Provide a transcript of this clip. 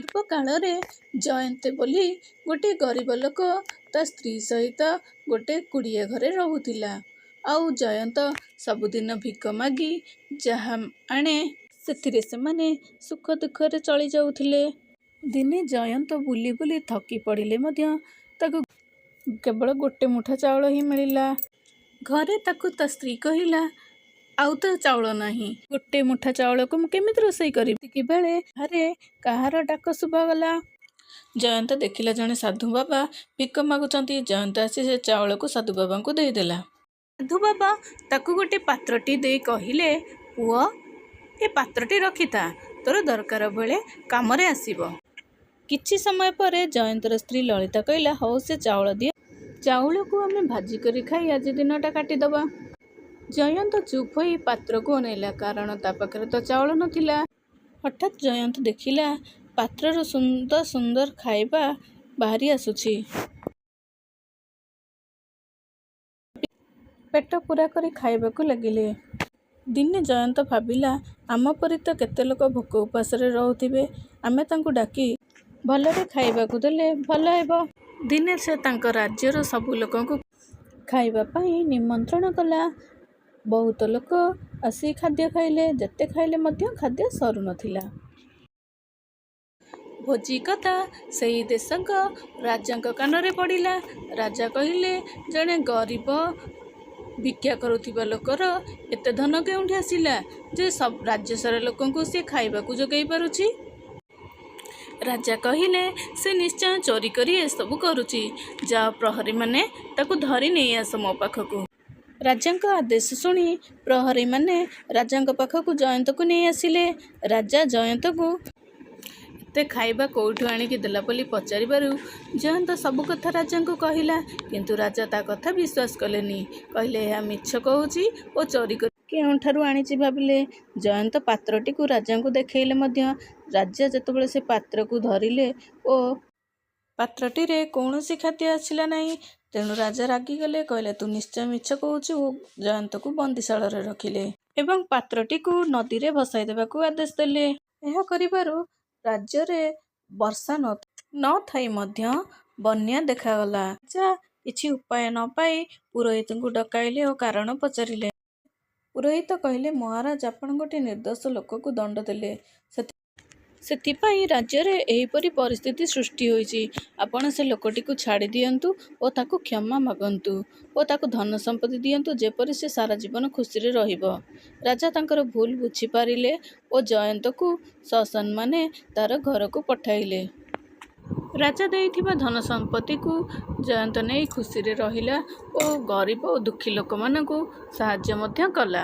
ପୂର୍ବ କାଳରେ ଜୟନ୍ତ ବୋଲି ଗୋଟିଏ ଗରିବ ଲୋକ ତା ସ୍ତ୍ରୀ ସହିତ ଗୋଟେ କୁଡ଼ିଆ ଘରେ ରହୁଥିଲା। ଆଉ ଜୟନ୍ତ ସବୁଦିନ ଭିକ ମାଗି ଯାହା ଆଣେ ସେଥିରେ ସେମାନେ ସୁଖ ଦୁଃଖରେ ଚଳି ଯାଉଥିଲେ। ଦିନେ ଜୟନ୍ତ ବୁଲି ବୁଲି ଥକି ପଡ଼ିଲେ ମଧ୍ୟ ତାକୁ କେବଳ ଗୋଟେ ମୁଠା ଚାଉଳ ହିଁ ମିଳିଲା। ଘରେ ତାକୁ ତା ସ୍ତ୍ରୀ କହିଲା, ଆଉ ତ ଚାଉଳ ନାହିଁ, ଗୋଟେ ମୁଠା ଚାଉଳକୁ ମୁଁ କେମିତି ରୋଷେଇ କରିବି? ସେତିକିବେଳେ ଆରେ କାହାର ଡାକ ଶୁଭାଗଲା। ଜୟନ୍ତ ଦେଖିଲା ଜଣେ ସାଧୁ ବାବା ଭିକ ମାଗୁଛନ୍ତି। ଜୟନ୍ତ ଆସି ସେ ଚାଉଳକୁ ସାଧୁ ବାବାଙ୍କୁ ଦେଇଦେଲା। ସାଧୁ ବାବା ତାକୁ ଗୋଟେ ପାତ୍ରଟି ଦେଇ କହିଲେ, ପୁଅ, ଏ ପାତ୍ରଟି ରଖିଥା, ତୋର ଦରକାର ବେଳେ କାମରେ ଆସିବ। କିଛି ସମୟ ପରେ ଜୟନ୍ତର ସ୍ତ୍ରୀ ଲଳିତା କହିଲା, ହଉ ସେ ଚାଉଳ ଦିଅ, ଚାଉଳକୁ ଆମେ ଭାଜି କରି ଖାଇ ଆଜି ଦିନଟା କାଟିଦେବା। ଜୟନ୍ତ ଚୁପ୍ ହୋଇ ପାତ୍ରକୁ ଅନେଇଲା, କାରଣ ତା ପାଖରେ ତ ଚାଉଳ ନଥିଲା। ହଠାତ୍ ଜୟନ୍ତ ଦେଖିଲା ପାତ୍ରରୁ ସୁନ୍ଦର ସୁନ୍ଦର ଖାଇବା ବାହାରି ଆସୁଛି। ପେଟ ପୂରା କରି ଖାଇବାକୁ ଲାଗିଲେ। ଦିନେ ଜୟନ୍ତ ଭାବିଲା, ଆମ ପରି ତ କେତେ ଲୋକ ଭୋକ ଉପାସରେ ରହୁଥିବେ, ଆମେ ତାଙ୍କୁ ଡାକି ଭଲରେ ଖାଇବାକୁ ଦେଲେ ଭଲ ହେବ। ଦିନେ ସେ ତାଙ୍କ ରାଜ୍ୟର ସବୁ ଲୋକଙ୍କୁ ଖାଇବା ପାଇଁ ନିମନ୍ତ୍ରଣ କଲା। ବହୁତ ଲୋକ ଆସି ଖାଦ୍ୟ ଖାଇଲେ। ଯେତେ ଖାଇଲେ ମଧ୍ୟ ଖାଦ୍ୟ ସରୁନଥିଲା। ଭୋଜି କଥା ସେହି ଦେଶଙ୍କ ରାଜାଙ୍କ କାନରେ ପଡ଼ିଲା। ରାଜା କହିଲେ, ଜଣେ ଗରିବ ଭିକ୍ଷା କରୁଥିବା ଲୋକର ଏତେ ଧନ କେଉଁଠି ଆସିଲା ଯେ ରାଜ୍ୟ ସାରା ଲୋକଙ୍କୁ ସେ ଖାଇବାକୁ ଯୋଗାଇ ପାରୁଛି? ରାଜା କହିଲେ, ସେ ନିଶ୍ଚୟ ଚୋରି କରି ଏସବୁ କରୁଛି। ଯାଅ, ପ୍ରହରୀମାନେ ତାକୁ ଧରି ନେଇ ଆସ ମୋ ପାଖକୁ। ରାଜାଙ୍କ ଆଦେଶ ଶୁଣି ପ୍ରହରୀମାନେ ରାଜାଙ୍କ ପାଖକୁ ଜୟନ୍ତକୁ ନେଇ ଆସିଲେ। ରାଜା ଜୟନ୍ତକୁ ଏତେ ଖାଇବା କୋଉଠୁ ଆଣିକି ଦେଲା ବୋଲି ପଚାରିବାରୁ ଜୟନ୍ତ ସବୁ କଥା ରାଜାଙ୍କୁ କହିଲା। କିନ୍ତୁ ରାଜା ତା କଥା ବିଶ୍ୱାସ କଲେନି। କହିଲେ, ଏହା ମିଛ କହୁଛି ଓ ଚୋରି କରି କେଉଁଠାରୁ ଆଣିଛି ଭାବିଲେ। ଜୟନ୍ତ ପାତ୍ରଟିକୁ ରାଜାଙ୍କୁ ଦେଖେଇଲେ ମଧ୍ୟ ରାଜା ଯେତେବେଳେ ସେ ପାତ୍ରକୁ ଧରିଲେ ଓ ପାତ୍ରଟିରେ କୌଣସି ଖାଦ୍ୟ ଆସିଲା ନାହିଁ, ତେଣୁ ରାଜା ରାଗିଗଲେ। କହିଲେ, ତୁ ନିଶ୍ଚୟ ମିଛ କହୁଛୁ ଓ ଜୟନ୍ତକୁ ବନ୍ଦୀଶାଳାରେ ରଖିଲେ ଏବଂ ପାତ୍ରଟିକୁ ନଦୀରେ ଭସାଇ ଦେବାକୁ ଆଦେଶ ଦେଲେ। ଏହା କରିବାରୁ ରାଜ୍ୟରେ ବର୍ଷା ନଥାଇ ମଧ୍ୟ ବନ୍ୟା ଦେଖାଗଲା। ରାଜା କିଛି ଉପାୟ ନ ପାଇ ପୁରୋହିତଙ୍କୁ ଡକାଇଲେ ଓ କାରଣ ପଚାରିଲେ। ପୁରୋହିତ କହିଲେ, ମହାରାଜ, ଆପଣ ଗୋଟିଏ ନିର୍ଦ୍ଦୋଷ ଲୋକକୁ ଦଣ୍ଡ ଦେଲେ, ସେଥିପାଇଁ ରାଜ୍ୟରେ ଏହିପରି ପରିସ୍ଥିତି ସୃଷ୍ଟି ହୋଇଛି। ଆପଣ ସେ ଲୋକଟିକୁ ଛାଡ଼ି ଦିଅନ୍ତୁ ଓ ତାକୁ କ୍ଷମା ମାଗନ୍ତୁ ଓ ତାକୁ ଧନ ସମ୍ପତ୍ତି ଦିଅନ୍ତୁ, ଯେପରି ସେ ସାରା ଜୀବନ ଖୁସିରେ ରହିବ। ରାଜା ତାଙ୍କର ଭୁଲ ବୁଝିପାରିଲେ ଓ ଜୟନ୍ତକୁ ସସମ୍ମାନେ ତାର ଘରକୁ ପଠାଇଲେ। ରାଜା ଦେଇଥିବା ଧନ ସମ୍ପତ୍ତିକୁ ଜୟନ୍ତ ନେଇ ଖୁସିରେ ରହିଲା ଓ ଗରିବ ଓ ଦୁଃଖୀ ଲୋକମାନଙ୍କୁ ସାହାଯ୍ୟ ମଧ୍ୟ କଲା।